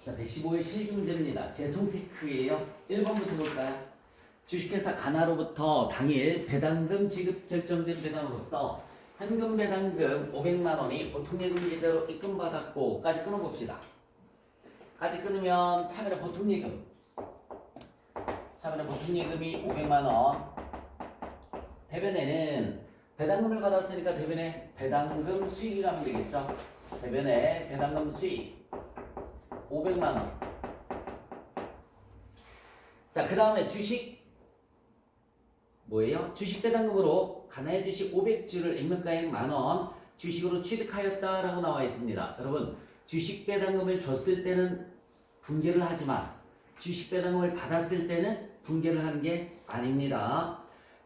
자, 115의 실기 문제입니다. 재송테크예요. 1번부터 볼까요? 주식회사 가나로부터 당일 배당금 지급 결정된 배당으로서 현금 배당금 500만 원이 보통예금 계좌로 입금받았고 까지 끊어봅시다. 까지 끊으면 차변의 보통예금이 500만 원. 대변에는 배당금을 받았으니까 대변에 배당금 수익이 가면 되겠죠. 대변에 배당금 수익 500만 원. 자, 그 다음에 주식 뭐예요? 주식 배당금으로 가나의 주식 500주를 액면가액 만원 주식으로 취득하였다라고 나와 있습니다. 여러분, 주식 배당금을 줬을 때는 분개를 하지만 주식 배당금을 받았을 때는 분개를 하는 게 아닙니다.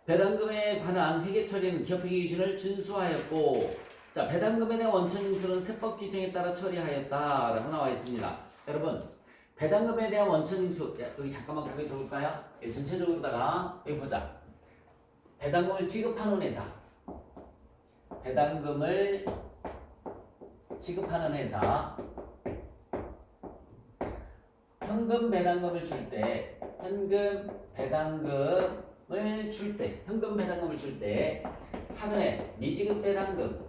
배당금에 관한 회계 처리는 기업회계 기준을 준수하였고, 자, 배당금에 대한 원천 징수는 세법 규정에 따라 처리하였다라고 나와 있습니다. 여러분, 배당금에 대한 원천 징수, 여기 잠깐만 고개 들어볼까요? 전체적으로다가 여기 보자. 배당금을 지급하는 회사, 배당금을 지급하는 회사, 현금 배당금을 줄 때, 현금 배당금을 줄 때, 차변에 미지급 배당금,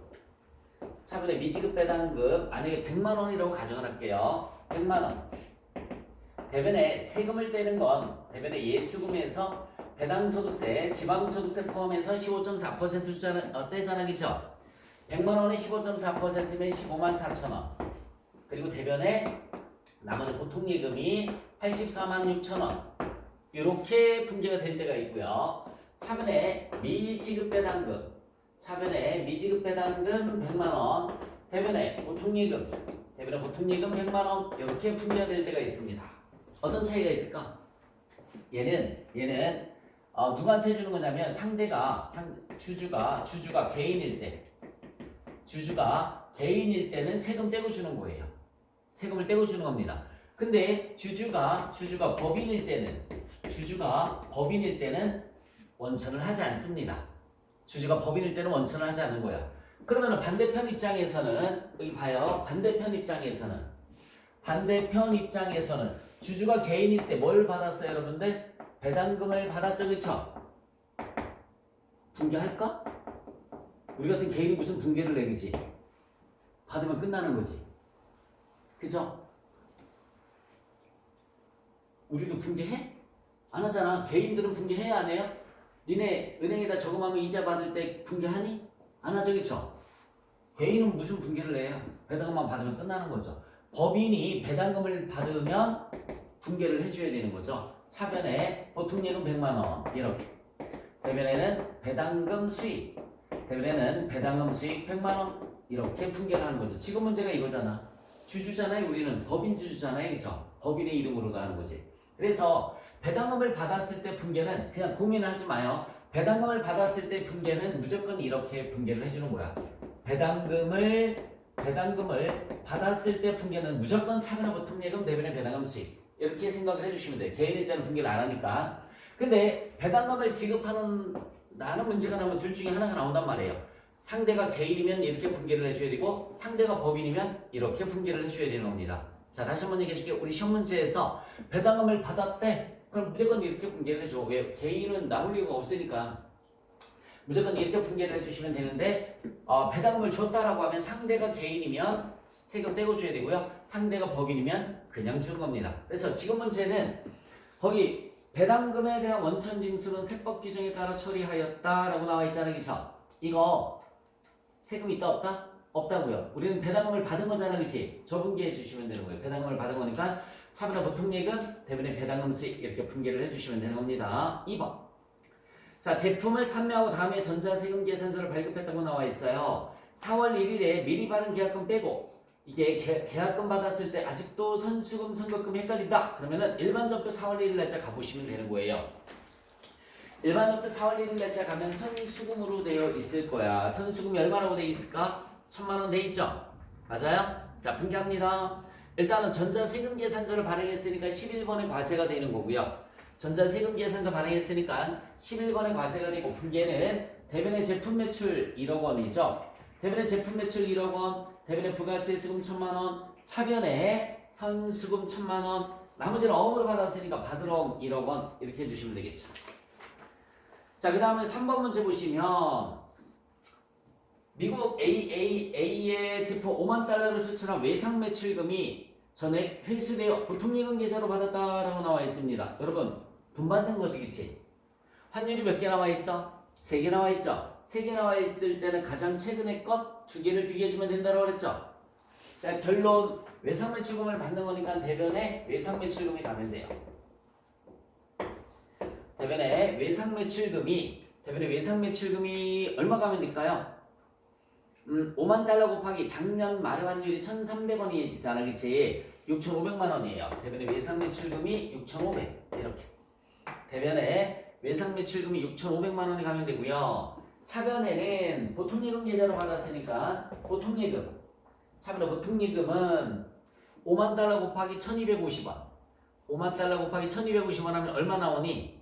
만약에 100만 원이라고 가정을 할게요. 100만 원. 대변에 세금을 떼는 건 대변에 예수금에서 배당소득세, 지방소득세 포함해서 15.4% 떼잖아, 그죠? 100만 원에 15.4%면 15만 4천 원. 그리고 대변에 나머지 보통예금이 84만 6천 원. 이렇게 분개가 될 때가 있고요. 차변에 미지급 배당금 100만 원. 대변에 보통예금 100만 원. 이렇게 분개가 될 때가 있습니다. 어떤 차이가 있을까? 얘는 누구한테 주는 거냐면 주주가 개인일 때는 세금 떼고 주는 거예요. 세금을 떼고 주는 겁니다. 근데 주주가 법인일 때는 원천을 하지 않습니다. 주주가 법인일 때는 원천을 하지 않는 거야. 그러면 반대편 입장에서는 여기 봐요. 반대편 입장에서는 주주가 개인일 때 뭘 받았어요, 여러분들? 배당금을 받았죠, 그쵸? 분개할까? 우리 같은 개인이 무슨 분개를 내기지? 받으면 끝나는 거지. 그죠? 우리도 분개해? 안 하잖아. 개인들은 분개해야 안 해요? 니네 은행에다 저금하면 이자 받을 때 분개하니? 안 하죠, 그쵸? 개인은 무슨 분개를 해요? 배당금만 받으면 끝나는 거죠. 법인이 배당금을 받으면 분개를 해줘야 되는 거죠. 차변에 보통예금 100만 원 이렇게. 대변에는 배당금 수익 100만 원 이렇게 분개를 하는 거죠. 지금 문제가 이거잖아. 주주잖아요. 우리는 법인 주주잖아요, 그렇죠? 법인의 이름으로도 하는 거지. 그래서 배당금을 받았을 때 분개는 그냥 고민하지 마요. 배당금을 받았을 때 분개는 무조건 이렇게 분개를 해주는 거야. 배당금을 받았을 때 분개는 무조건 차변의 보통예금 대변의 배당금 수익 이렇게 생각을 해주시면 돼요. 개인일 때는 분개를 안 하니까. 근데 배당금을 지급하는 나는 문제가 나면 둘 중에 하나가 나온단 말이에요. 상대가 개인이면 이렇게 분개를 해줘야 되고 상대가 법인이면 이렇게 분개를 해줘야 되는 겁니다. 자, 다시 한번 얘기해 줄게요. 우리 시험 문제에서 배당금을 받았대. 그럼 무조건 이렇게 분개를 해줘. 왜? 개인은 나올 이유가 없으니까. 무조건 이렇게 분개를 해주시면 되는데 배당금을 줬다라고 하면 상대가 개인이면 세금 떼고 줘야 되고요. 상대가 법인이면 그냥 주는 겁니다. 그래서 지금 문제는 거기 배당금에 대한 원천 징수는 세법 규정에 따라 처리하였다라고 나와 있잖아요, 그쵸? 이거 세금 있다 없다? 없다고요. 우리는 배당금을 받은 거잖아, 그치? 저 분개해 주시면 되는 거예요. 배당금을 받은 거니까 차변의 보통예금 대변의 배당금 수익 이렇게 분개를 해주시면 되는 겁니다. 2번. 자, 제품을 판매하고 다음에 전자세금 계산서를 발급했다고 나와 있어요. 4월 1일에 미리 받은 계약금 빼고 이게 계약금 받았을 때 아직도 선수금, 선급금 헷갈린다. 그러면은 일반전표 4월 1일 날짜 가보시면 되는 거예요. 일반전표 4월 1일 날짜 가면 선수금으로 되어 있을 거야. 선수금이 얼마라고 되어 있을까? 1000만 원 되어 있죠? 맞아요? 자, 분개합니다. 일단은 전자세금 계산서를 발행했으니까 11번에 과세가 되는 거고요. 전자세금 계산서 발행했으니까 11번에 과세가 되고 분개는 대변의 제품 매출 1억 원이죠. 대변의 제품 매출 1억 원, 대변의 부가세 수금 1000만 원, 차변에 선수금 1,000만 원. 나머지는 어음으로 받았으니까 받으러 1억 원 이렇게 해주시면 되겠죠. 자, 그 다음에 3번 문제 보시면 미국 AAA의 제품 5만 달러를 수출한 외상 매출금이 전액 회수되어 보통예금 계좌로 받았다라고 나와 있습니다. 여러분 돈 받는 거지, 그치? 환율이 몇 개 나와 있어? 3개 나와 있죠? 3개 나와 있을 때는 가장 최근의 것 2개를 비교해주면 된다고 그랬죠? 자, 결론 외상 매출금을 받는 거니까 대변에 외상 매출금이 가면 돼요. 대변에 외상 매출금이 얼마 가면 될까요? 5만 달러 곱하기 작년 말 환율이 1,300원이잖아, 그치? 6,500만 원이에요. 대변에 외상 매출금이 6,500 이렇게. 대변에 외상 매출금이 6,500만 원이 가면 되고요. 차변에는 보통예금 계좌로 받았으니까 보통예금. 차변에 보통예금은 5만 달러 곱하기 1,250원. 5만 달러 곱하기 1,250원 하면 얼마 나오니?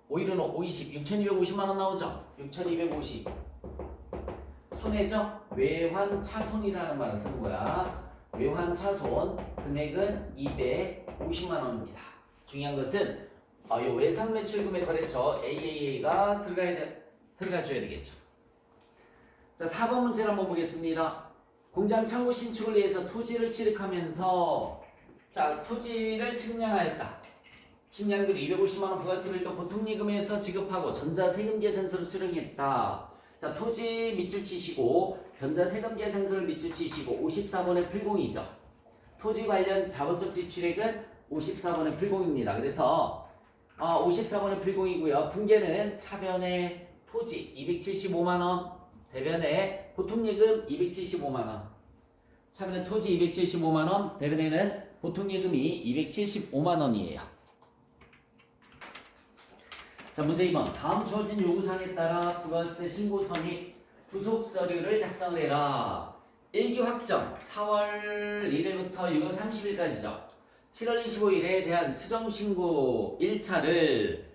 5일은 50, 6,250만 원 나오죠? 6,250. 손해죠? 외환차손이라는 말을 쓰는 거야. 외환차손 금액은 250만 원입니다. 중요한 것은 이 외상 매출금의 거래처 AAA가 들어가줘야 되겠죠. 자, 4번 문제를 한번 보겠습니다. 공장 창고 신축을 위해서 토지를 취득하면서 자, 토지를 측량하였다. 측량비로 250만 원 부가세를 또 보통예금에서 지급하고 전자세금 계산서를 수령했다. 자, 토지 밑줄 치시고 전자세금 계산서를 밑줄 치시고 54번의 풀공이죠. 토지 관련 자본적 지출액은 54번의 풀공입니다. 그래서 54번의 풀공이고요. 분계는 차변의 토지 275만 원, 대변에 보통예금 275만 원. 차변의 토지 275만 원, 대변에는 보통예금이 275만 원이에요. 자, 문제 2번. 다음 주어진 요구사항에 따라 부가세 신고서 및 부속 서류를 작성을 해라. 1기 확정 4월 1일부터 6월 30일까지죠. 7월 25일에 대한 수정신고 1차를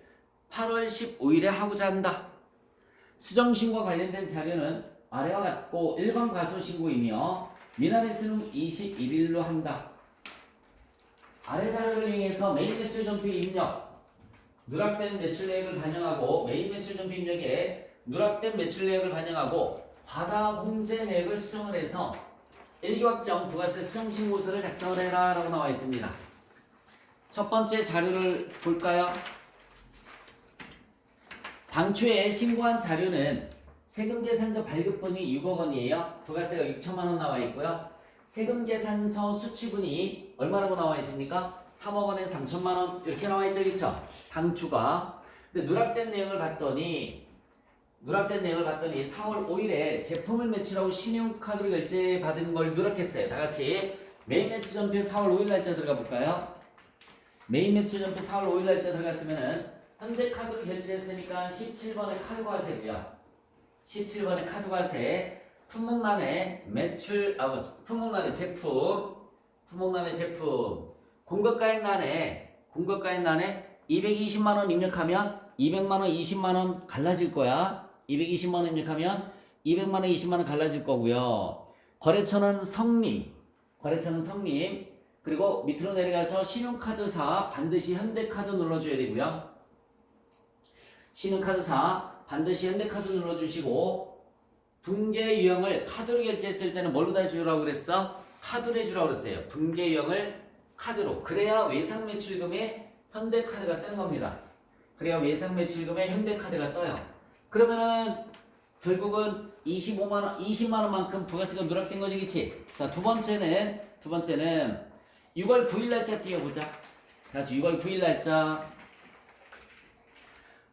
8월 15일에 하고자 한다. 수정신고와 관련된 자료는 아래와 같고 일반 과소신고이며 미납일수는 21일로 한다. 아래 자료를 이용해서 메인 매출 전표 입력 누락된 매출 내역을 반영하고 메인 매출 전표 입력에 누락된 매출 내역을 반영하고 과다 공제 내역을 수정을 해서 1기 확정 부가세 수정신고서를 작성을 해라 라고 나와 있습니다. 첫 번째 자료를 볼까요? 당초에 신고한 자료는 세금계산서 발급분이 6억 원이에요. 부가세가 6천만 원 나와 있고요. 세금계산서 수취분이 얼마라고 나와 있습니까? 3억 원에 3천만 원 이렇게 나와 있죠, 그렇죠? 당초가. 근데 누락된 내용을 봤더니 4월 5일에 제품을 매출하고 신용카드로 결제 받은 걸 누락했어요. 다 같이 메인 매출 전표 4월 5일 날짜 들어가 볼까요? 메인 매출 전표 4월 5일 날짜 들어갔으면은 현대카드로 결제했으니까 17번의 카드과세고요. 17번의 카드과세 품목란에 매출 품목란에 제품 공급가액란에 220만 원 입력하면 200만 원 20만 원 갈라질 거야. 220만 원 입력하면 200만 원 20만 원 갈라질 거고요. 거래처는 성님 그리고 밑으로 내려가서 신용카드사 반드시 현대카드 눌러줘야 되고요. 신용카드사 반드시 현대카드 눌러주시고 분계 유형을 카드로 결제했을 때는 뭘로 다 해주라고 그랬어? 카드로 해주라고 그랬어요. 분계 유형을 카드로. 그래야 외상 매출금에 현대카드가 뜨는 겁니다. 그래야 외상 매출금에 현대카드가 떠요. 그러면은 결국은 20만 원만큼 부가세가 누락된 거지, 그치? 자, 두 번째는 6월 9일 날짜 띄워보자. 같이 6월 9일 날짜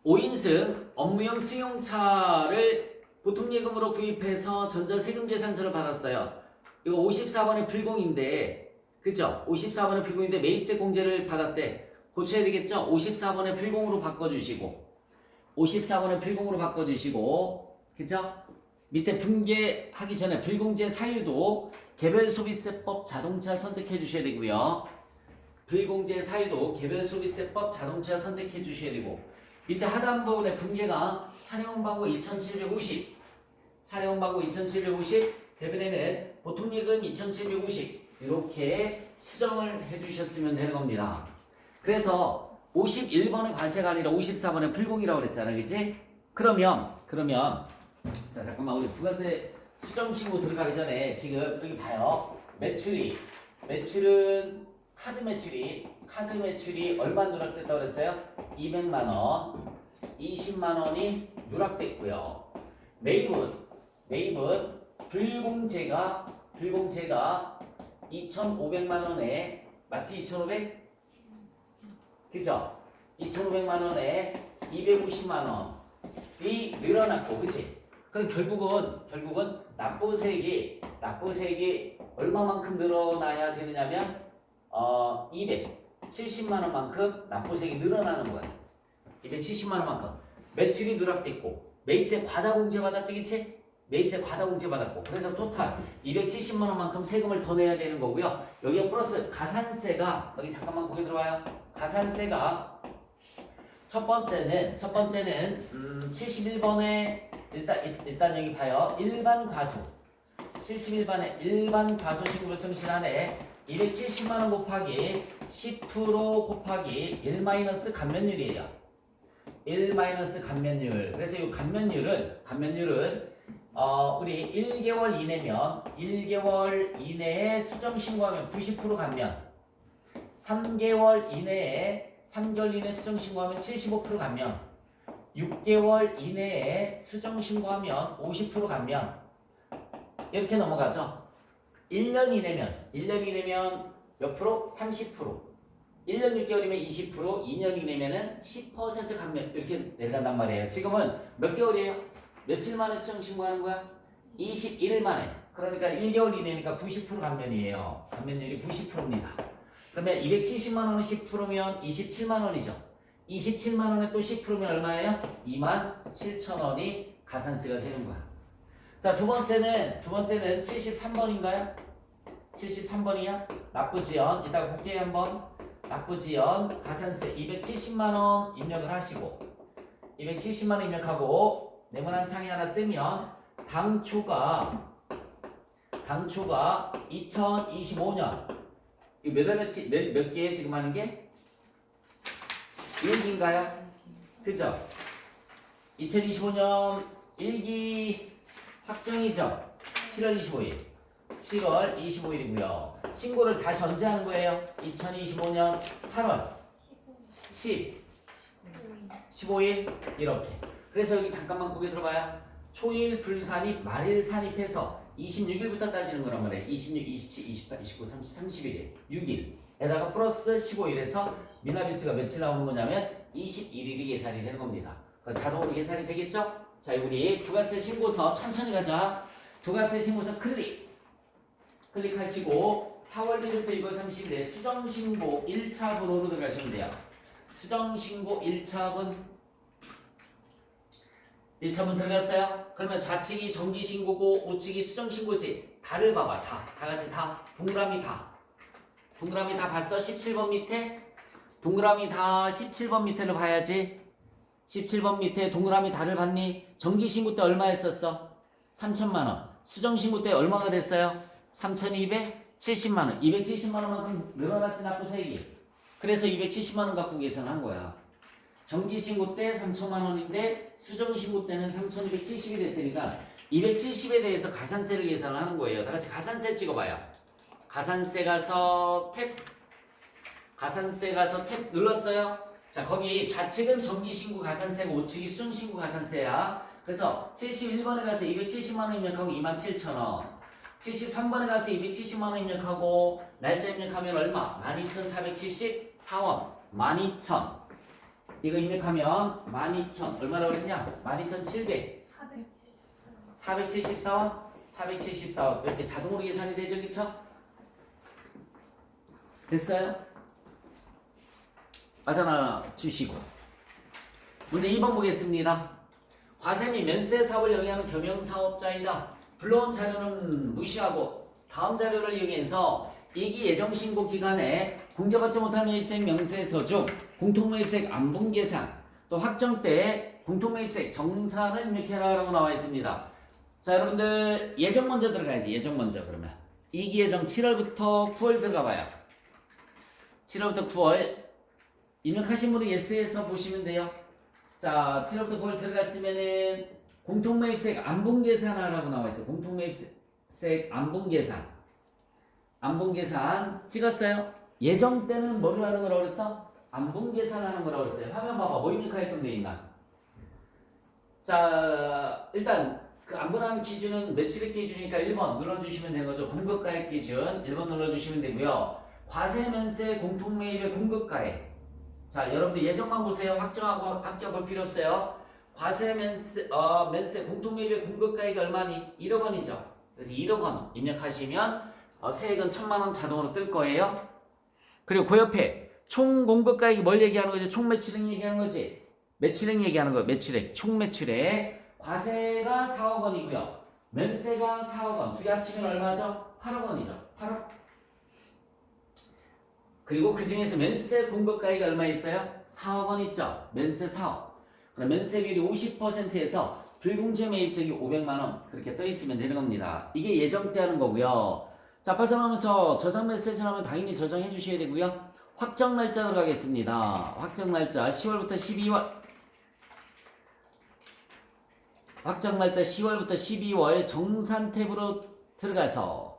5인승 업무용 승용차를 보통예금으로 구입해서 전자세금계산서를 받았어요. 이거 54번의 불공인데, 그죠? 54번의 불공인데 매입세 공제를 받았대. 고쳐야 되겠죠? 54번의 불공으로 바꿔주시고, 그죠? 밑에 분계하기 전에 불공제 사유도 개별소비세법 자동차 선택해 주셔야 되고요. 불공제 사유도 개별소비세법 자동차 선택해 주셔야 되고, 밑에 하단 부분에 분계가 차량번호 2750, 대변에는 보통예금 2750 이렇게 수정을 해주셨으면 되는 겁니다. 그래서 51번의 과세가 아니라 54번의 불공이라고 그랬잖아, 그치? 그러면 자 잠깐만, 우리 부가세 수정 신고 들어가기 전에 지금 여기 봐요. 매출은 카드 매출이 얼마 누락됐다고 그랬어요? 200만 원, 20만 원이 누락됐고요. 매입은 불공제가 2,500만 원에, 맞지? 2,500? 그죠? 2,500만 원에 250만 원이 늘어났고, 그치? 그럼 결국은 납부세액이 얼마만큼 늘어나야 되느냐면 270만 원만큼 납부세액이 늘어나는 거야. 270만 원만큼. 매출이 누락됐고 매입세 과다 공제 받았지, 그치? 매입세 과다 공제 받았고, 그래서 토탈 270만 원만큼 세금을 더 내야 되는 거고요. 여기에 플러스 가산세가, 여기 잠깐만 거기 들어와요. 가산세가 첫 번째는 71번에 일단 여기 봐요. 일반 과소 71번에 일반 과소 신고를 성실하네. 270만 원 곱하기 10% 곱하기 1 마이너스 감면율이에요. 1 마이너스 감면율. 그래서 이 감면율은 우리 1개월 이내에 수정 신고하면 90% 감면, 3개월 이내에 수정 신고하면 75% 감면, 6개월 이내에 수정 신고하면 50% 감면, 이렇게 넘어가죠. 1년 이내면 몇 프로? 30%. 1년 6개월이면 20%, 2년 이내면은 10% 감면, 이렇게 내려간단 말이에요. 지금은 몇 개월이에요? 며칠 만에 수정 신고하는 거야? 21일 만에. 그러니까 1개월 이내니까 90% 감면이에요. 감면율이 90%입니다. 그러면 270만 원은 10%면 27만 원이죠. 27만 원에 또 10%면 얼마예요? 27,000원이 가산세가 되는 거야. 자, 두 번째는 73번인가요? 73번이야? 납부지연. 이따가 볼게요, 한번. 납부지연 가산세 270만 원 입력을 하시고, 270만 원 입력하고 네모난 창이 하나 뜨면 당초가 2025년 몇 개에 지금 하는 게? 1기인가요? 그죠? 2025년 1기 확정이죠? 7월 25일이고요. 신고를 다시 언제 하는 거예요? 2025년 8월 15일 이렇게. 그래서 여기 잠깐만 거기 들어봐요. 초일 불산입, 말일 산입해서 26일부터 따지는 거란 말이에요. 26, 27, 28, 29, 30, 31일, 6일에다가 플러스 15일에서 미납일수가 며칠 나오는 거냐면 21일이 계산이 되는 겁니다. 자동으로 계산이 되겠죠? 자, 우리 부가세 신고서 천천히 가자. 부가세 신고서 클릭하시고 4월 1일부터 2월 30일에 수정신고 1차분으로 들어가시면 돼요. 수정신고 1차분 들어갔어요? 그러면 좌측이 정기신고고 우측이 수정신고지. 다를 봐봐. 다 같이 다. 동그라미 다 봤어? 17번 밑에? 동그라미 다 17번 밑에를 봐야지. 17번 밑에 동그라미 다를 봤니? 정기신고 때 얼마 했었어? 3천만 원. 수정신고 때 얼마가 됐어요? 3,270만 원. 270만 원만큼 늘어났지, 납부세액이. 그래서 270만 원 갖고 계산한 거야. 정기신고 때 3천만 원인데 수정신고 때는 3,270이 됐으니까 270에 대해서 가산세를 계산을 하는 거예요. 다 같이 가산세 찍어봐요. 가산세 가서 탭 눌렀어요. 자, 거기 좌측은 정기신고 가산세고 우측이 수정신고 가산세야. 그래서 71번에 가서 270만 원 입력하고 27,000원. 73번에 가서 270만 원 입력하고 날짜 입력하면 얼마? 12,474원. 12,000. 이거 입력하면 12,000 얼마라고 그랬냐? 12,700 474원? 474원. 이렇게 자동으로 계산이 되죠, 그쵸? 됐어요? 빠져나 주시고 문제 2번 보겠습니다. 과세 및 면세 사업을 영위하는 겸용사업자이다. 불러온 자료는 무시하고 다음 자료를 이용해서 2기 예정신고 기간에 공제받지 못한 매입세액 명세서 중 공통매입세액 안분계산 또 확정 때 공통매입세액 정산을 입력해라 라고 나와 있습니다. 자, 여러분들 예정 먼저 들어가야지. 예정 먼저. 그러면 2기 예정 7월부터 9월 들어가 봐요. 7월부터 9월 입력하신 분은 예스에서 보시면 돼요. 자, 7월부터 9월 들어갔으면은 공통매입세액 안봉계산하라고 나와 있어요. 공통매입세액 안봉계산. 안봉계산 찍었어요? 예정 때는 뭐를 하는 거라고 그랬어? 안봉계산하는 거라고 그랬어요. 화면 봐봐. 뭐 입력하게끔 돼 있나? 자, 일단 그 안분하는 기준은 매출액 기준이니까 1번 눌러주시면 되는 거죠. 공급가액 기준 1번 눌러주시면 되고요. 과세면세 공통매입의 공급가액. 자, 여러분들 예정만 보세요. 확정하고 합격 볼 필요 없어요. 과세면세 면세 공통매입의 공급가액이 얼마니? 1억 원이죠. 그래서 1억 원 입력하시면 세액은 1,000만 원 자동으로 뜰 거예요. 그리고 그 옆에 총 공급가액이 뭘 얘기하는 거지? 총 매출액 얘기하는 거지? 매출액 얘기하는 거예요. 매출액, 총 매출액. 과세가 4억 원이고요. 면세가 4억 원. 두 개 합치면 얼마죠? 8억 원이죠. 8억. 그리고 그 중에서 면세 공급가액이 얼마 있어요? 4억 원 있죠. 면세 4억. 그럼 면세 비율이 50%에서 불공제 매입세액이 500만 원 그렇게 떠 있으면 되는 겁니다. 이게 예정 때 하는 거고요. 자, 파산하면서 저장 메시지 나오면 당연히 저장해 주셔야 되고요. 확정 날짜 들어가겠습니다. 확정 날짜 10월부터 12월. 확정 날짜 10월부터 12월 정산 탭으로 들어가서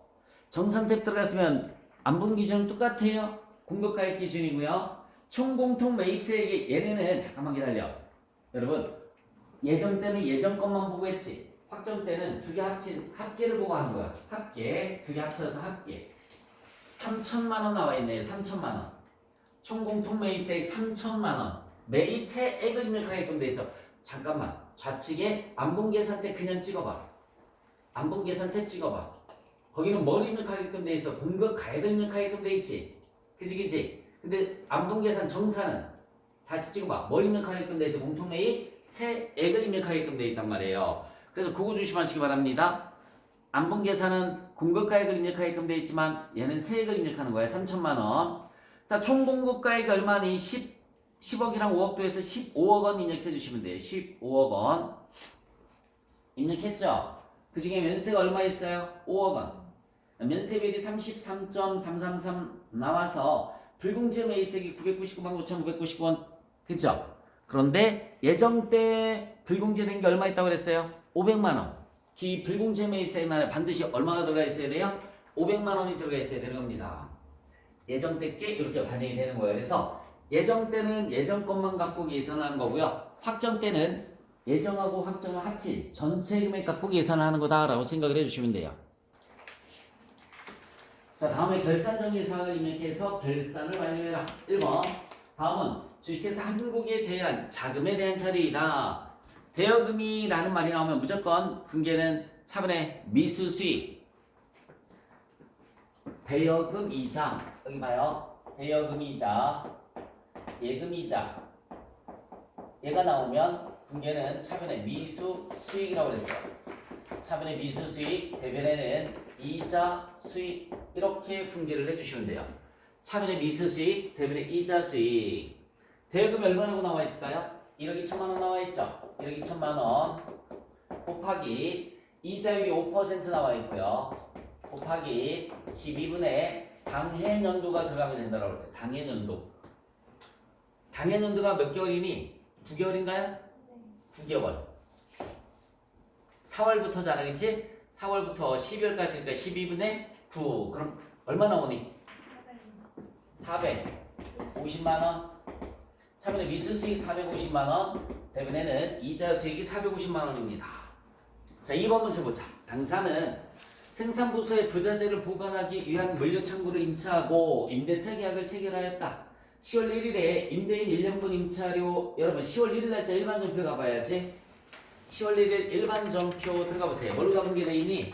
정산 탭 들어갔으면 안분 기준은 똑같아요. 공급가액 기준이고요. 총 공통 매입세액이 얘네는 잠깐만 기다려. 여러분 예정 때는 예정 것만 보고 했지. 확정 때는 두 개 합친 합계를 보고 하는 거야. 합계 두 개 합쳐서 합계 3천만 원 나와 있네요. 3천만 원. 총 공통 매입세액 3천만 원. 매입세액을 입력하게끔 돼 있어. 잠깐만 좌측에 안분계산 때 그냥 찍어봐. 안분계산 탭 찍어봐. 거기는 뭘 입력하게끔 돼 있어? 공급가액을 입력하게끔 돼 있지. 그지? 근데 안분계산 정산은 다시 찍어봐. 뭘 입력하게끔 돼 있어? 공통매입 세액을 입력하게끔 돼 있단 말이에요. 그래서 그거 조심하시기 바랍니다. 안분계산은 공급가액을 입력하게끔 돼 있지만 얘는 세액을 입력하는 거야. 3천만 원. 자, 총 공급가액이 얼마니? 10억이랑 5억도 해서 15억 원 입력해 주시면 돼요. 15억 원. 입력했죠? 그 중에 면세가 얼마 있어요? 5억 원. 면세비율이 33.333 나와서 불공제 매입세액이 999만 9,999원. 그죠? 그런데 예정 때 불공제된 게 얼마 있다고 그랬어요? 500만 원. 기 불공제 매입세액 날에 반드시 얼마가 들어가 있어야 돼요? 500만 원이 들어가 있어야 되는 겁니다. 예정 때께 이렇게 반영이 되는 거예요. 그래서 예정 때는 예정 것만 갖고 계산하는 거고요. 확정 때는 예정하고 확정을 합친 전체 금액 갖고 계산을 하는 거다라고 생각을 해주시면 돼요. 자, 다음에 결산정리사항을 입력해서 결산을 완료해라. 1번. 다음은 주식회사 한국에 대한 자금에 대한 처리이다. 대여금이라는 말이 나오면 무조건 분계는 차분의 미수수익. 대여금이자. 여기 봐요. 대여금이자. 예금이자. 얘가 나오면 분계는 차분의 미수수익이라고 그랬어요. 차분의 미수수익. 대변에는 이자 수익. 이렇게 분계를 해주시면 돼요. 차변의 미수수익, 대변의 이자 수익. 대여금이 얼마라고 나와 있을까요? 1억 2천만 원 나와 있죠? 1억 2천만 원 곱하기 이자율이 5% 나와 있고요. 곱하기 12분의 당해년도가 들어가면 된다고 했어요. 당해년도. 당해년도가 몇 개월이니? 9개월인가요? 9개월. 4월부터 자라겠지? 4월부터 12월까지니까 12분의 9. 그럼 얼마 나오니? 450만원. 차분의 미수수익 450만원. 대변에는 이자 수익이 450만원입니다. 자, 2번 문제 보자. 당사는 생산부서의 부자재를 보관하기 위한 물류창고를 임차하고 임대차 계약을 체결하였다. 10월 1일에 임대인 1년분 임차료. 여러분 10월 1일 날짜 일반전표 가봐야지. 10월 1일 일반전표 들어가보세요. 뭘로 분계되어 있니?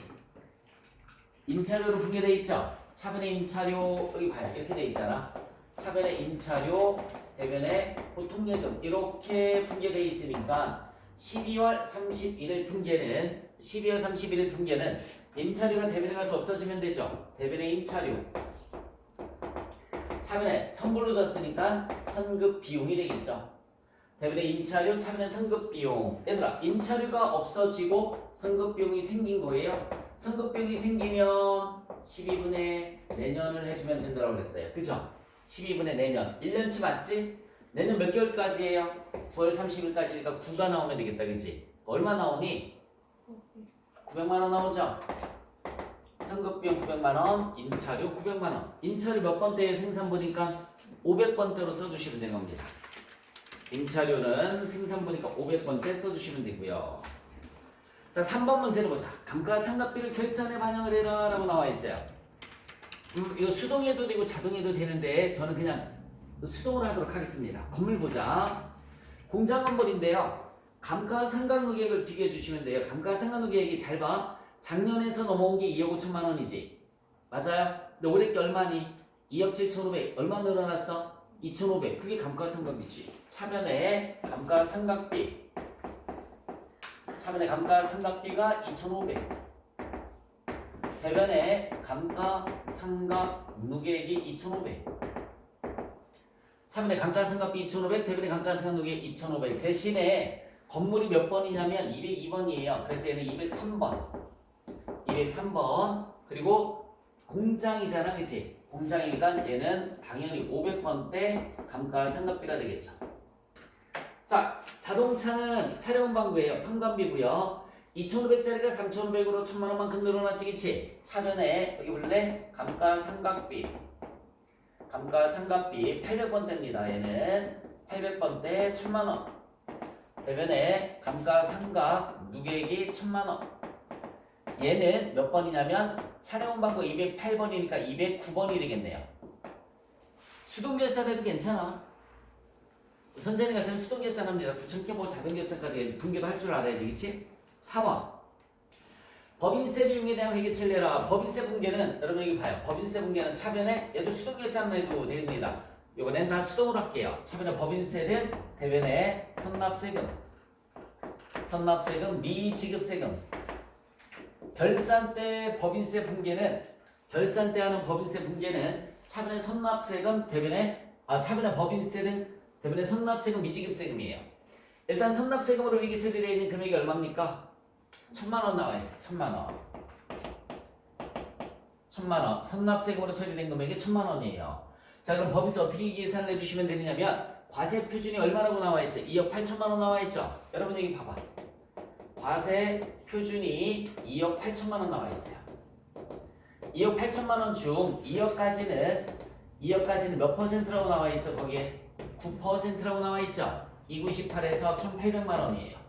임차료로 분계되어 있죠? 차변의 임차료 여기 봐요. 이렇게 되어 있잖아. 차변의 임차료, 대변의 보통예금 이렇게 분계되어 있으니까 12월 31일 분계는 임차료가 대변에 가서 없어지면 되죠. 대변의 임차료. 차변에 선불로 줬으니까 선급 비용이 되겠죠. 대변의 임차료, 차변의 선급 비용. 얘들아, 임차료가 없어지고 선급 비용이 생긴 거예요. 선급 비용이 생기면 12분의 내년을 해주면 된다고 그랬어요. 그죠? 12분의 내년. 1년치 맞지? 내년 몇 개월까지예요? 9월 30일까지니까 9가 나오면 되겠다. 그치? 얼마 나오니? 900만 원 나오죠? 상급비용 900만 원, 임차료 900만 원. 임차료 몇 번대에 생산 보니까 500번대로 써주시면 되는 겁니다. 임차료는 생산 보니까 500번대 써주시면 되고요. 자, 3번 문제를 보자. 감가상각비를 결산에 반영을 해라 라고 나와 있어요. 이거 수동해도 되고 자동해도 되는데 저는 그냥 수동으로 하도록 하겠습니다. 건물 보자. 공장 건물인데요. 감가상각누계액을 비교해 주시면 돼요. 감가상각누계액이 잘 봐. 작년에서 넘어온 게 2억 5천만 원이지. 맞아요? 근데 올해 게 얼마니? 2억 7,500. 얼마 늘어났어? 2,500. 그게 감가상각비지. 차면에 감가상각비. 차면에 감가상각비가 2,500. 대변에 감가상각누계액이 2,500. 차면에 감가상각비 2,500, 대변에 감가상각누계액 2,500. 대신에 건물이 몇 번이냐면 202번이에요. 그래서 얘는 203번. 203번. 그리고 공장이잖아, 그치? 공장이니까 얘는 당연히 500번대 감가상각비가 되겠죠. 자, 자동차는 차량 방구예요. 판관비고요. 2,500짜리가 3,500으로 1,000만 원만큼 늘어났지, 그치? 차면에 여기 볼래? 감가상각비. 감가상각비 800번대입니다. 얘는 800번대 1,000만 원. 대변에 감가상각 누계액이 1,000만 원. 얘는 몇 번이냐면 차량 방구 208번이니까 209번이 되겠네요. 수동결산해도 괜찮아. 선생님 같으면 수동결산합니다. 부천께 뭐 자동결산까지 분계도 할 줄 알아야지, 그치? 4번. 법인세 비용에 대한 회계처리를 해라. 법인세 분계는 여러분 여기 봐요. 법인세 분계는 차변에 얘도 수동결산 해도 됩니다. 요거는 다 수동으로 할게요. 차변에 법인세는 대변에 선납세금, 선납세금, 미지급세금. 결산 때 법인세 분계는 결산 때 하는 법인세 분계는 차변에 선납세금, 대변에 차변에 법인세는 대변에 선납세금, 미지급세금이에요. 일단 선납세금으로 회계 처리되어 있는 금액이 얼마입니까? 1,000만 원 나와 있어요. 1,000만 원. 1,000만 원. 선납세금으로 처리된 금액이 1,000만 원이에요. 자, 그럼 법인세 어떻게 계산을 해주시면 되느냐면 과세 표준이 얼마라고 나와 있어요? 2억 8천만 원 나와 있죠? 여러분 여기 봐봐. 과세 표준이 2억 8천만 원 나와 있어요. 2억 8천만 원 중 2억까지는 몇 퍼센트라고 나와 있어? 거기에 9%라고 나와 있죠? 298에서 1,800만 원이에요.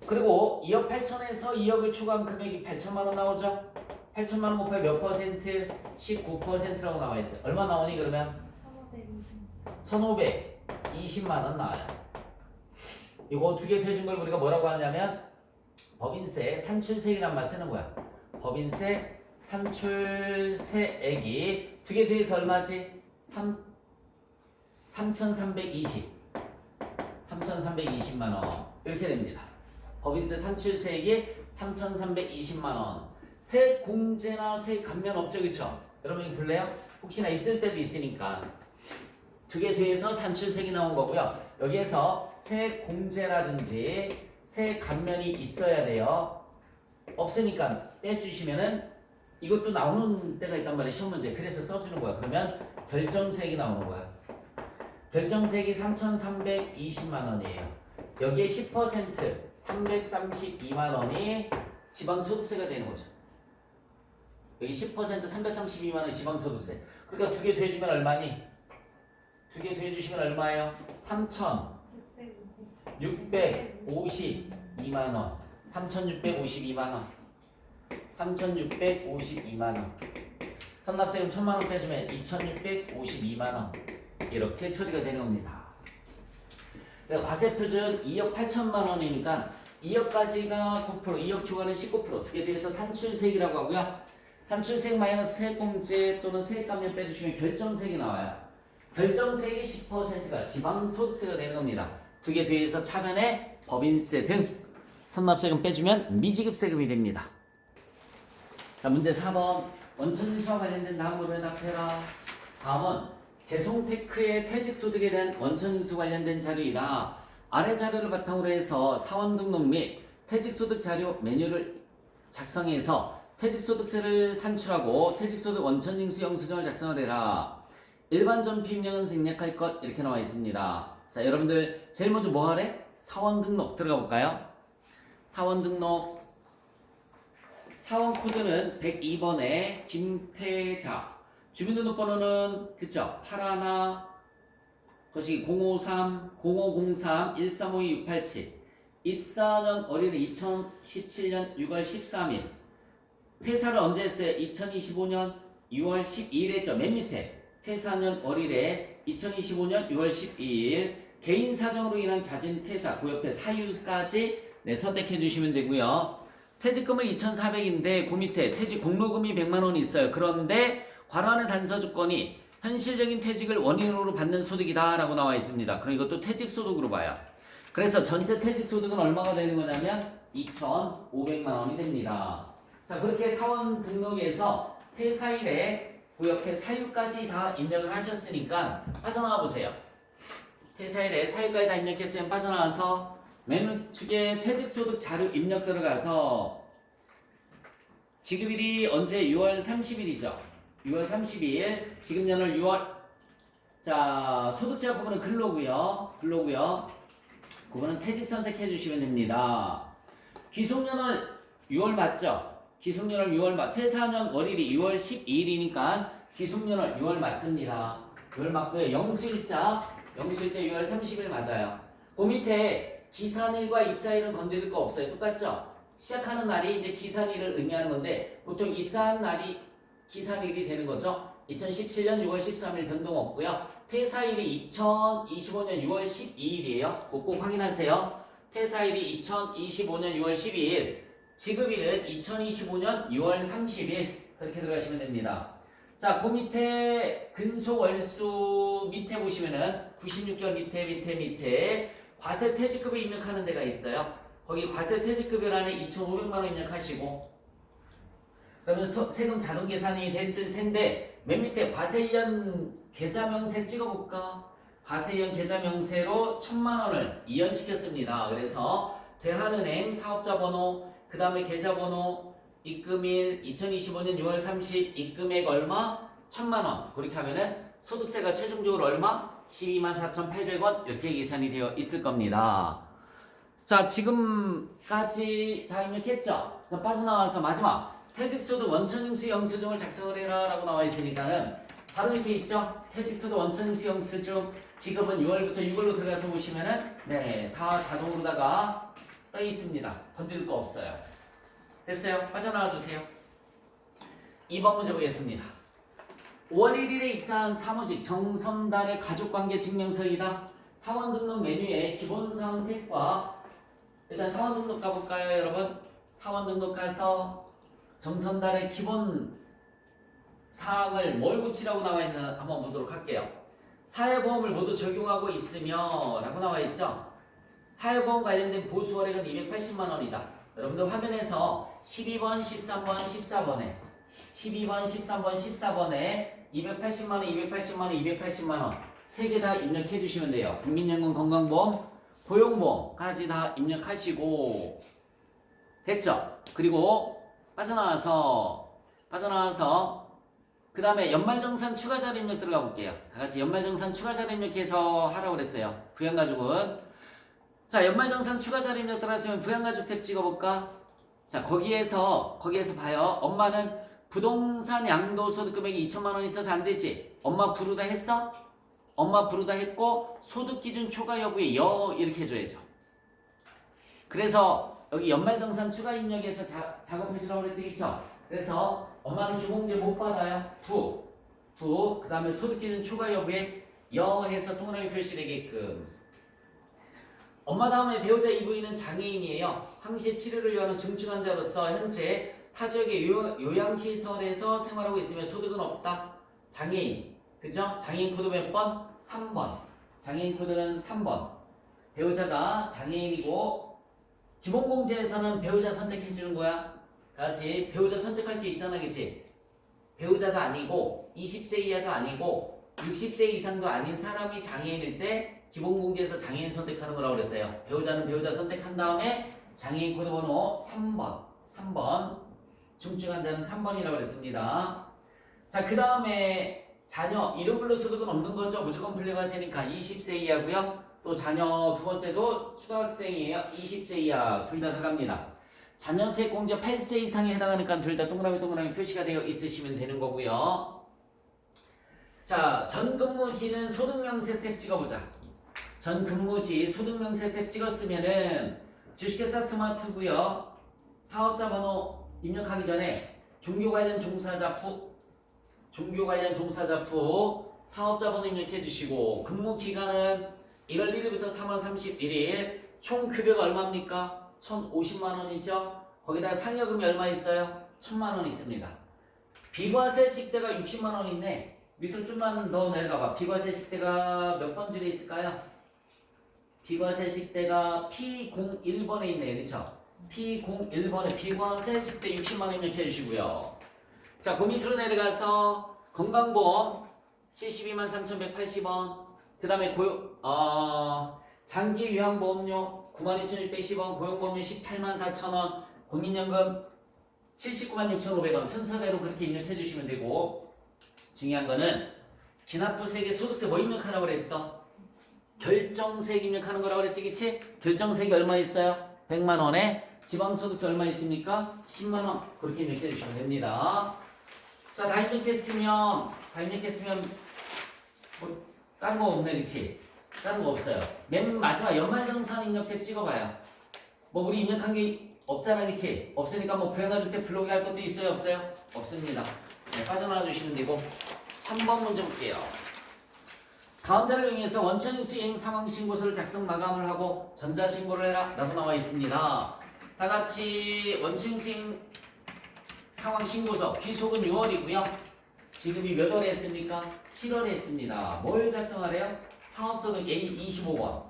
그리고 2억 8천에서 2억을 초과한 금액이 8천만 원 나오죠? 8천만 원 곱하기 몇 퍼센트? 19%라고 나와 있어요. 얼마 나오니 그러면? 1,520만 원 나와요. 이거 두 개 더해준 걸 우리가 뭐라고 하냐면 법인세 산출세액이란 말 쓰는 거야. 법인세 산출세액이 두 개 더해서 얼마지? 3,320만 원 이렇게 됩니다. 법인세 산출세액이 3,320만 원. 세액 공제나 세액 감면 없죠, 그쵸? 여러분 이거 볼래요? 혹시나 있을 때도 있으니까 두 개 뒤에서 산출세액이 나온 거고요. 여기에서 세액 공제라든지 세액 감면이 있어야 돼요. 없으니까 빼주시면은 이것도 나오는 때가 있단 말이에요. 시험 문제. 그래서 써주는 거야. 그러면 결정세액이 나오는 거야. 결정세액이 3,320만 원이에요. 여기에 10% 332만 원이 지방소득세가 되는 거죠. 여기 10% 332만 원이 지방소득세. 그러니까 두 개 더해주면 얼마니? 두 개 더해주시면 얼마예요? 3,652만 원. 3,652만 원. 3,652만 원. 선납세금 1,000만 원 빼주면 2,652만 원. 이렇게 처리가 되는 겁니다. 과세 표준 2억 8천만 원이니까 2억까지가 9%, 2억 초과는 19%. 두개 뒤에서 산출세액이라고 하고요. 산출세액 마이너스 세액공제 또는 세액감면 빼주시면 결정세액이 나와요. 결정세액이 10%가 지방소득세가 되는 겁니다. 두 개 뒤에서 차변에 법인세 등 선납세금 빼주면 미지급세금이 됩니다. 자, 문제 4번. 원천징수와 관련된 다음으로 해답해라. 다음은 재송테크의 퇴직소득에 대한 원천징수 관련된 자료이다. 아래 자료를 바탕으로 해서 사원 등록 및 퇴직소득 자료 메뉴를 작성해서 퇴직소득세를 산출하고 퇴직소득 원천징수 영수증을 작성하되라. 일반 전피 입력은 생략할 것 이렇게 나와 있습니다. 자, 여러분들 제일 먼저 뭐 하래? 사원 등록 들어가 볼까요? 사원 등록. 사원 코드는 102번에 김태자. 주민등록번호는 그쵸? 81 거시기 053 0503 1352 687. 입사년 어린이 2017년 6월 13일. 퇴사를 언제 했어요? 2025년 6월 12일 했죠. 맨 밑에 퇴사년 어린애 2025년 6월 12일. 개인 사정으로 인한 잦은 퇴사 그 옆에 사유까지 선택해 주시면 되고요. 퇴직금은 2,400인데 그 밑에 퇴직 공로금이 100만 원이 있어요. 그런데 관할의 단서 조건이 현실적인 퇴직을 원인으로 받는 소득이다 라고 나와 있습니다. 그럼 이것도 퇴직소득으로 봐요. 그래서 전체 퇴직소득은 얼마가 되는 거냐면 2,500만 원이 됩니다. 자, 그렇게 사원 등록에서 퇴사일에 그 옆에 사유까지 다 입력을 하셨으니까 빠져나와 보세요. 퇴사일에 사유까지 다 입력했으면 빠져나와서 맨 우측에 퇴직소득 자료 입력 들어가서 지급일이 언제? 6월 30일이죠. 6월 30일 지급년을 6월. 자, 소득자 부분은 근로고요. 그거는 퇴직 선택해 주시면 됩니다. 귀속년을 6월 맞죠? 귀속년을 6월 맞. 퇴사년 월일이 6월 12일이니까 귀속년을 6월 맞습니다. 6월 맞고요. 영수일자 6월 30일 맞아요. 그 밑에 기산일과 입사일은 건드릴 거 없어요. 똑같죠? 시작하는 날이 이제 기산일을 의미하는 건데 보통 입사한 날이 기산일이 되는 거죠. 2017년 6월 13일 변동 없고요. 퇴사일이 2025년 6월 12일이에요. 꼭 확인하세요. 퇴사일이 2025년 6월 12일, 지급일은 2025년 6월 30일 그렇게 들어가시면 됩니다. 자, 그 밑에 근소월수 밑에 보시면은 96개월 밑에 과세 퇴직급을 입력하는 데가 있어요. 거기 과세 퇴직급여란에 2,500만 원 입력하시고 그러면 세금 자동 계산이 됐을 텐데 맨 밑에 과세이연 계좌명세 찍어볼까? 과세이연 계좌명세로 1,000만 원을 이연시켰습니다. 그래서 대한은행 사업자번호 그 다음에 계좌번호 입금일 2025년 6월 30 입금액 얼마? 1,000만 원. 그렇게 하면은 소득세가 최종적으로 얼마? 124,800원 이렇게 계산이 되어 있을 겁니다. 자, 지금까지 다 입력했죠? 그럼 빠져나와서 마지막 퇴직소득 원천징수 영수증을 작성을 해라 라고 나와 있으니까는 바로 이렇게 있죠? 퇴직소득 원천징수 영수증 지급은 6월부터 6월로 들어가서 보시면은 네, 다 자동으로다가 떠 있습니다. 건드릴 거 없어요. 됐어요? 빠져나와 주세요. 2번 문제 보겠습니다. 5월 1일에 입사한 사무직 정선달의 가족관계 증명서이다. 사원 등록 메뉴에 기본 선택과 일단 사원 등록 가볼까요, 여러분? 사원 등록 가서 정선달의 기본 사항을 뭘 고치라고 나와 있나 한번 보도록 할게요. 사회보험을 모두 적용하고 있으며 라고 나와 있죠. 사회보험 관련된 보수월액은 280만 원이다. 여러분들 화면에서 12번, 13번, 14번에 12번, 13번, 14번에 280만 원, 280만 원, 280만 원 세 개 다 입력해 주시면 돼요. 국민연금, 건강보험, 고용보험까지 다 입력하시고 됐죠? 그리고 빠져나와서 그 다음에 연말정산 추가자료 입력 들어가 볼게요. 다 같이 연말정산 추가자료 입력해서 하라고 그랬어요. 부양가족은 자, 연말정산 추가자료 입력 들어갔으면 부양가족 탭 찍어볼까? 자, 거기에서 봐요. 엄마는 부동산 양도소득 금액이 2천만 원 있어서 안 되지. 엄마 부르다 했어? 엄마 부르다 했고 소득기준 초과 여부에 이렇게 해줘야죠. 그래서 여기 연말정산 추가 입력에서 작업해주라고 그랬지, 그쵸? 그래서 엄마는 기본제 못 받아요. 그 다음에 소득기준 초과 여부에 해서 동그라미 표시되게끔. 엄마 다음에 배우자 이부인은 장애인이에요. 항시 치료를 위한 중증 환자로서 현재 타 지역의 요양시설에서 생활하고 있으며 소득은 없다. 장애인. 그죠? 장애인 코드 몇 번? 3번. 장애인 코드는 3번. 배우자가 장애인이고 기본공제에서는 배우자 선택해 주는 거야. 같이 배우자 선택할 게 있잖아, 그치? 배우자도 아니고 20세 이하도 아니고 60세 이상도 아닌 사람이 장애인일 때 기본공제에서 장애인 선택하는 거라고 그랬어요. 배우자는 배우자 선택한 다음에 장애인 코드 번호 3번 중증 환자는 3번이라고 그랬습니다. 자, 그 다음에 자녀 이름별로 소득은 없는 거죠. 무조건 분리과세니까 20세 이하고요. 또 자녀 두 번째도 초등학생이에요. 20세 이하 둘 다 들어갑니다. 자녀세 공제 8세 이상에 해당하니까 둘 다 동그라미 표시가 되어 있으시면 되는 거고요. 자, 전근무지는 소득명세 탭 찍어보자. 전근무지 소득명세 탭 찍었으면은 주식회사 스마트고요. 사업자 번호 입력하기 전에 종교 관련 종사자부 사업자 번호 입력해 주시고 근무 기간은 1월 1일부터 3월 31일 총 급여가 얼마입니까? 1,050만 원이죠. 거기다 상여금이 얼마 있어요? 1,000만 원 있습니다. 비과세 식대가 60만 원 있네. 밑으로 좀만 더 내려가봐. 비과세 식대가 몇 번 줄에 있을까요? 비과세 식대가 P01번에 있네요. 그쵸? P01번에 비과세 식대 60만 원 입력해 주시고요. 자, 그 밑으로 내려가서 건강보험 72만 3,180원. 그 다음에 장기 요양보험료 92,610원, 고용보험료 18만 4천원, 국민연금 79만 6,500원 순서대로 그렇게 입력해 주시면 되고, 중요한 거는 기납부세계 소득세 뭐 입력하라고 그랬어? 결정세액 입력하는 거라고 그랬지, 그치? 결정세액이 얼마 있어요? 100만 원에 지방소득세 얼마 있습니까? 10만 원 그렇게 입력해 주시면 됩니다. 자, 다 입력했으면 뭐 다른 거 없네, 그치? 다른 거 없어요. 맨 마지막 연말정산 입력해 찍어봐요. 뭐 우리 입력한 게 없잖아, 그치? 없으니까 뭐 부양가주택 블록에 할 것도 있어요, 없어요? 없습니다. 네, 빠져나와 주시면 되고. 3번 문제 볼게요. 다음 자를 이용해서 원천수행 상황신고서를 작성 마감을 하고 전자신고를 해라 라고 나와 있습니다. 다같이 원천수행 상황신고서 귀속은 6월이고요. 지급이 몇 월에 했습니까? 7월에 했습니다. 뭘 작성하래요? 사업소득 A25번.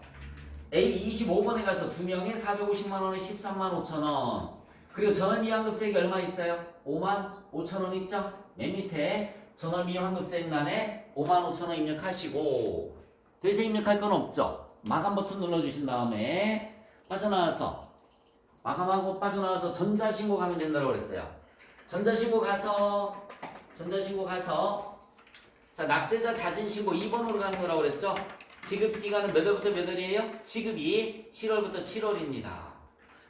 A25번에 가서 2명에 450만원에 13만 5천원. 그리고 전월미환급세액이 얼마 있어요? 5만 5천원 있죠? 맨 밑에 전월미환급세액란에 5만 5천원 입력하시고, 대신 입력할 건 없죠? 마감 버튼 눌러주신 다음에 빠져나와서 마감하고 빠져나와서 전자신고 가면 된다고 그랬어요. 전자신고 가서 자, 납세자 자진신고 2번으로 가는 거라고 그랬죠? 지급기간은 몇 월부터 몇 월이에요? 지급이 7월부터 7월입니다.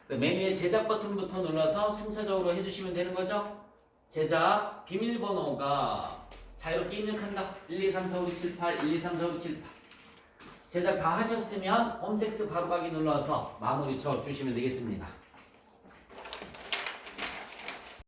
맨 위에 제작 버튼부터 눌러서 순서적으로 해주시면 되는 거죠? 제작 비밀번호가 자유롭게 입력한다. 1, 2, 3, 4, 5, 6, 7, 8 1, 2, 3, 4, 5, 6, 7, 8 제작 다 하셨으면 홈택스 바로 가기 눌러서 마무리 쳐 주시면 되겠습니다.